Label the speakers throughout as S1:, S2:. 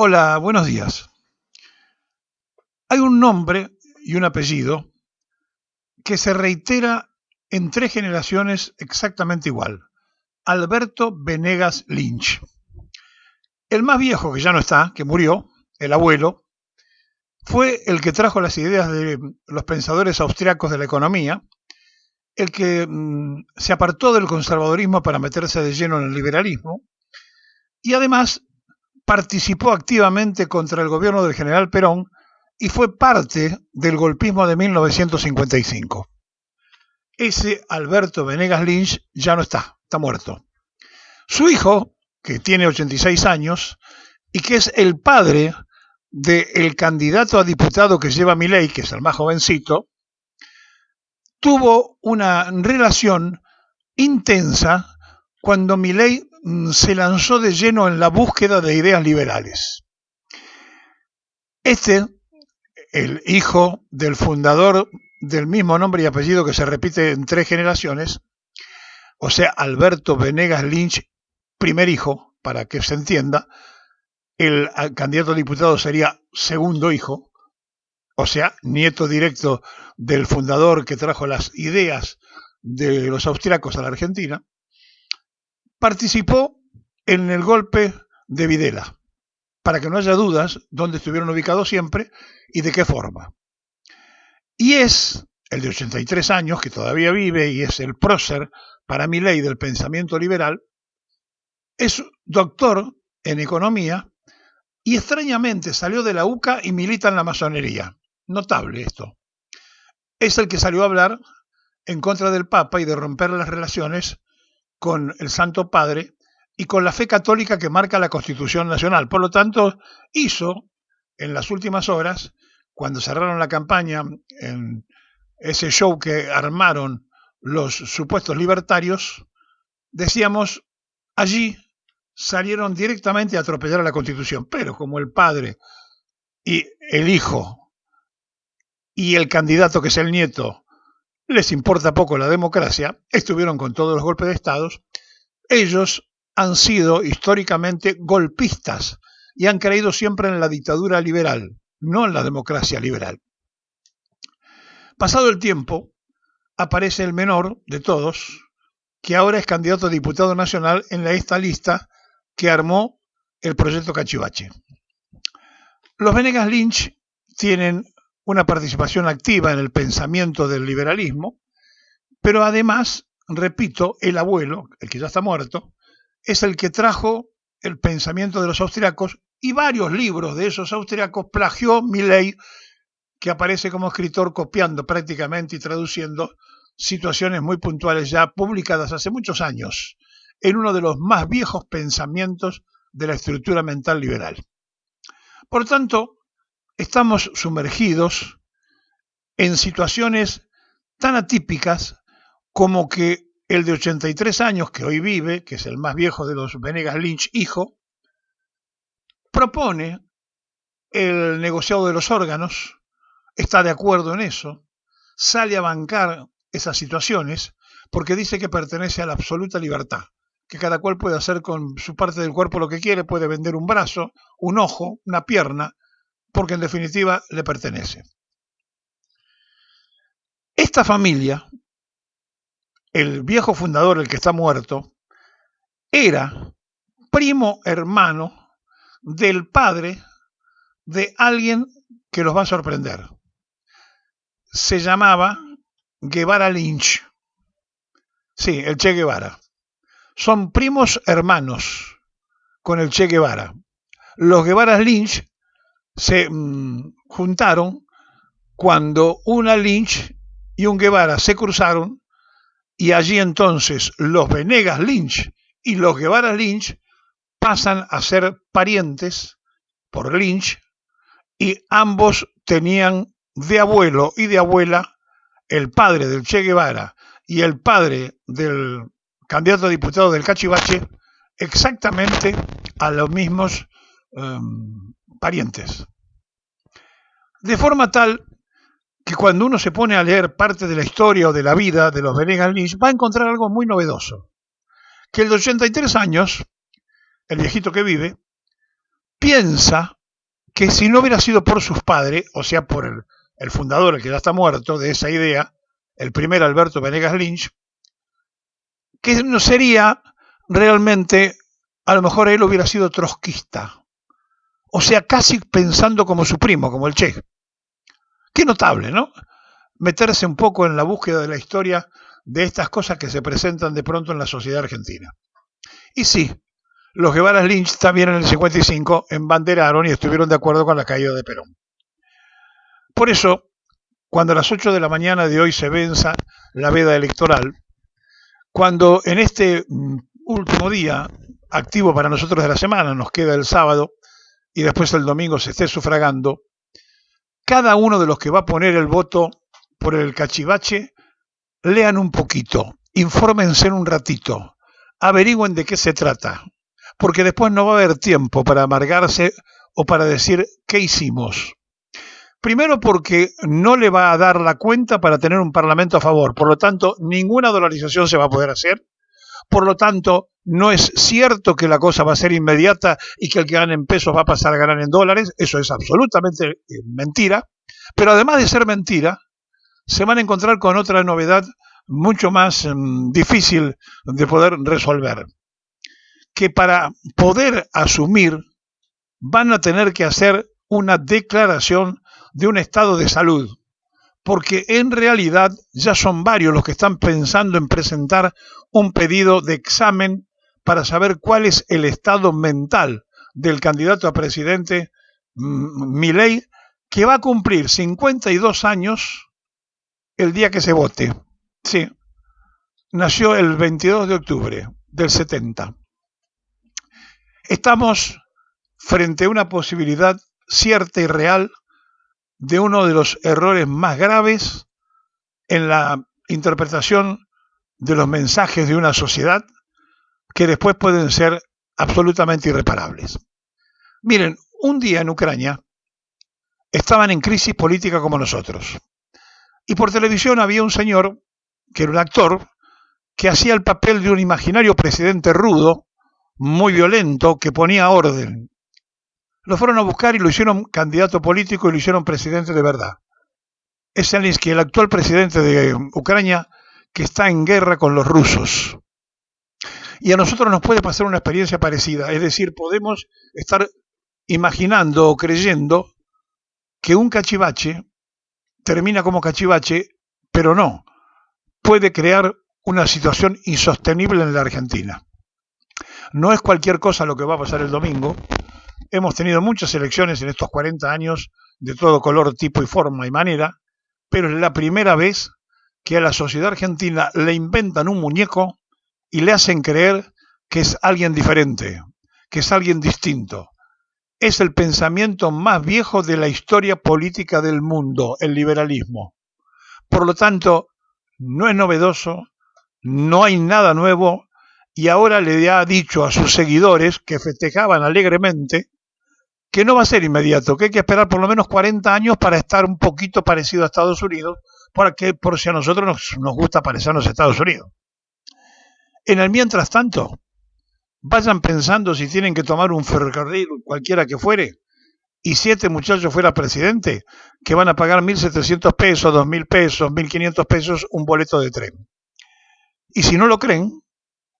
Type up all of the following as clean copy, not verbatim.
S1: Hola, buenos días. Hay un nombre y un apellido que se reitera en tres generaciones exactamente igual. Alberto Venegas Lynch. El más viejo, que ya no está, que murió, el abuelo, fue el que trajo las ideas de los pensadores austriacos de la economía, el que se apartó del conservadurismo para meterse de lleno en el liberalismo y además participó activamente contra el gobierno del general Perón y fue parte del golpismo de 1955. Ese Alberto Venegas Lynch ya no está muerto. Su hijo, que tiene 86 años y que es el padre del candidato a diputado que lleva Milei, que es el más jovencito, tuvo una relación intensa cuando Milei se lanzó de lleno en la búsqueda de ideas liberales. El hijo del fundador del mismo nombre y apellido que se repite en tres generaciones, o sea, Alberto Venegas Lynch, primer hijo, para que se entienda, el candidato a diputado sería segundo hijo, o sea, nieto directo del fundador que trajo las ideas de los austriacos a la Argentina, participó en el golpe de Videla, para que no haya dudas dónde estuvieron ubicados siempre y de qué forma. Y es el de 83 años, que todavía vive y es el prócer para Milei del pensamiento liberal, es doctor en economía y extrañamente salió de la UCA y milita en la masonería. Notable esto. Es el que salió a hablar en contra del Papa y de romper las relaciones con el Santo Padre y con la fe católica que marca la Constitución Nacional. Por lo tanto, hizo en las últimas horas, cuando cerraron la campaña en ese show que armaron los supuestos libertarios, decíamos, allí salieron directamente a atropellar a la Constitución. Pero como el padre y el hijo y el candidato, que es el nieto, les importa poco la democracia, estuvieron con todos los golpes de Estado, ellos han sido históricamente golpistas y han creído siempre en la dictadura liberal, no en la democracia liberal. Pasado el tiempo, aparece el menor de todos, que ahora es candidato a diputado nacional en esta lista que armó el proyecto Cachivache. Los Venegas Lynch tienen una participación activa en el pensamiento del liberalismo, pero además, repito, el abuelo, el que ya está muerto, es el que trajo el pensamiento de los austriacos y varios libros de esos austriacos plagió Milei, que aparece como escritor copiando prácticamente y traduciendo situaciones muy puntuales ya publicadas hace muchos años en uno de los más viejos pensamientos de la estructura mental liberal. Por tanto, estamos sumergidos en situaciones tan atípicas como que el de 83 años que hoy vive, que es el más viejo de los Venegas Lynch hijo, propone el negociado de los órganos, está de acuerdo en eso, sale a bancar esas situaciones porque dice que pertenece a la absoluta libertad, que cada cual puede hacer con su parte del cuerpo lo que quiere, puede vender un brazo, un ojo, una pierna, porque en definitiva le pertenece. Esta familia, el viejo fundador, el que está muerto, era primo hermano del padre de alguien que los va a sorprender. Se llamaba Guevara Lynch. Sí, el Che Guevara. Son primos hermanos con el Che Guevara. Los Guevara Lynch se juntaron cuando una Lynch y un Guevara se cruzaron y allí entonces los Venegas Lynch y los Guevara Lynch pasan a ser parientes por Lynch y ambos tenían de abuelo y de abuela el padre del Che Guevara y el padre del candidato a diputado del Cachivache exactamente a los mismos parientes. De forma tal que cuando uno se pone a leer parte de la historia o de la vida de los Venegas Lynch va a encontrar algo muy novedoso, que el de 83 años, el viejito que vive, piensa que si no hubiera sido por sus padres, o sea, por el fundador, el que ya está muerto, de esa idea, el primer Alberto Venegas Lynch, que no sería realmente, a lo mejor él hubiera sido trotskista, o sea, casi pensando como su primo, como el Che. Qué notable, ¿no? Meterse un poco en la búsqueda de la historia de estas cosas que se presentan de pronto en la sociedad argentina. Y sí, los Guevara Lynch también en el 55 embanderaron y estuvieron de acuerdo con la caída de Perón. Por eso, cuando a las 8 de la mañana de hoy se venza la veda electoral, cuando en este último día activo para nosotros de la semana, nos queda el sábado y después el domingo se esté sufragando, cada uno de los que va a poner el voto por el cachivache, lean un poquito, infórmense un ratito, averigüen de qué se trata, porque después no va a haber tiempo para amargarse o para decir qué hicimos. Primero porque no le va a dar la cuenta para tener un parlamento a favor, por lo tanto ninguna dolarización se va a poder hacer, por lo tanto no es cierto que la cosa va a ser inmediata y que el que gane en pesos va a pasar a ganar en dólares, eso es absolutamente mentira, pero además de ser mentira, se van a encontrar con otra novedad mucho más difícil de poder resolver, que para poder asumir van a tener que hacer una declaración de un estado de salud, porque en realidad ya son varios los que están pensando en presentar un pedido de examen para saber cuál es el estado mental del candidato a presidente Milei, que va a cumplir 52 años el día que se vote. Sí, nació el 22 de octubre del 70. Estamos frente a una posibilidad cierta y real de uno de los errores más graves en la interpretación de los mensajes de una sociedad que después pueden ser absolutamente irreparables. Miren, un día en Ucrania estaban en crisis política como nosotros. Y por televisión había un señor, que era un actor, que hacía el papel de un imaginario presidente rudo, muy violento, que ponía orden. Lo fueron a buscar y lo hicieron candidato político y lo hicieron presidente de verdad. Es Zelensky, el actual presidente de Ucrania, que está en guerra con los rusos. Y a nosotros nos puede pasar una experiencia parecida, es decir, podemos estar imaginando o creyendo que un cachivache termina como cachivache, pero no, puede crear una situación insostenible en la Argentina. No es cualquier cosa lo que va a pasar el domingo. Hemos tenido muchas elecciones en estos 40 años, de todo color, tipo y forma y manera, pero es la primera vez que a la sociedad argentina le inventan un muñeco y le hacen creer que es alguien diferente, que es alguien distinto. Es el pensamiento más viejo de la historia política del mundo, el liberalismo. Por lo tanto, no es novedoso, no hay nada nuevo, y ahora le ha dicho a sus seguidores, que festejaban alegremente, que no va a ser inmediato, que hay que esperar por lo menos 40 años para estar un poquito parecido a Estados Unidos, por si a nosotros nos gusta parecernos a Estados Unidos. En el mientras tanto, vayan pensando si tienen que tomar un ferrocarril, cualquiera que fuere, y si este muchacho fuera presidente, que van a pagar 1.700 pesos, 2.000 pesos, 1.500 pesos un boleto de tren. Y si no lo creen,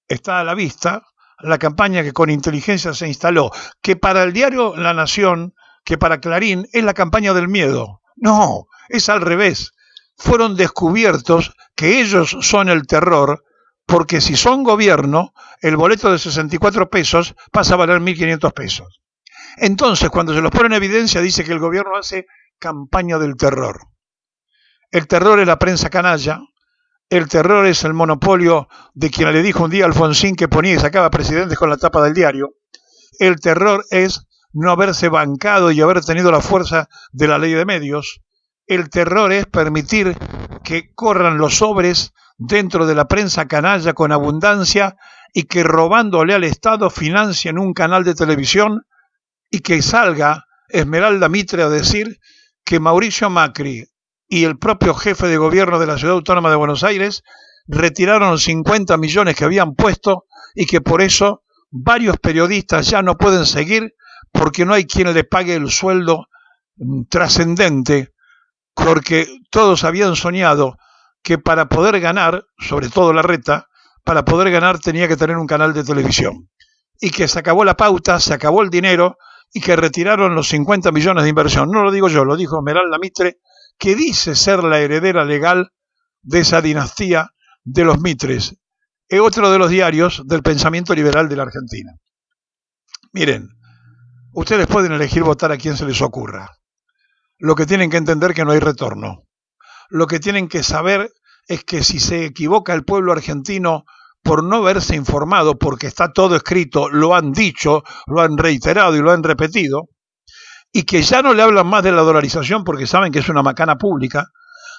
S1: está a la vista la campaña que con inteligencia se instaló, que para el diario La Nación, que para Clarín, es la campaña del miedo. No, es al revés. Fueron descubiertos que ellos son el terror, porque si son gobierno, el boleto de 64 pesos pasa a valer 1.500 pesos. Entonces, cuando se los pone en evidencia, dice que el gobierno hace campaña del terror. El terror es la prensa canalla, el terror es el monopolio de quien le dijo un día a Alfonsín que ponía y sacaba presidentes con la tapa del diario. El terror es no haberse bancado y haber tenido la fuerza de la ley de medios. El terror es permitir que corran los sobres dentro de la prensa canalla con abundancia y que robándole al Estado financien un canal de televisión y que salga Esmeralda Mitre a decir que Mauricio Macri y el propio jefe de gobierno de la Ciudad Autónoma de Buenos Aires retiraron 50 millones que habían puesto y que por eso varios periodistas ya no pueden seguir porque no hay quien le pague el sueldo trascendente, porque todos habían soñado que para poder ganar, sobre todo Larreta, para poder ganar tenía que tener un canal de televisión. Y que se acabó la pauta, se acabó el dinero y que retiraron los 50 millones de inversión. No lo digo yo, lo dijo Esmeralda Mitre, que dice ser la heredera legal de esa dinastía de los Mitres. Es otro de los diarios del pensamiento liberal de la Argentina. Miren, ustedes pueden elegir votar a quien se les ocurra. Lo que tienen que entender es que no hay retorno. Lo que tienen que saber es que si se equivoca el pueblo argentino por no verse informado, porque está todo escrito, lo han dicho, lo han reiterado y lo han repetido, y que ya no le hablan más de la dolarización porque saben que es una macana pública,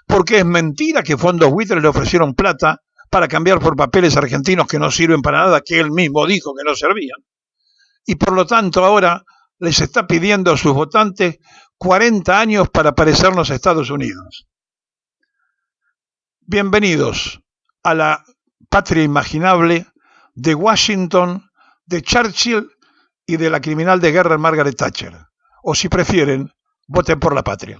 S1: porque es mentira que fondos buitres le ofrecieron plata para cambiar por papeles argentinos que no sirven para nada, que él mismo dijo que no servían. Y por lo tanto ahora les está pidiendo a sus votantes 40 años para parecernos a Estados Unidos. Bienvenidos a la patria imaginable de Washington, de Churchill y de la criminal de guerra Margaret Thatcher. O si prefieren, voten por la patria.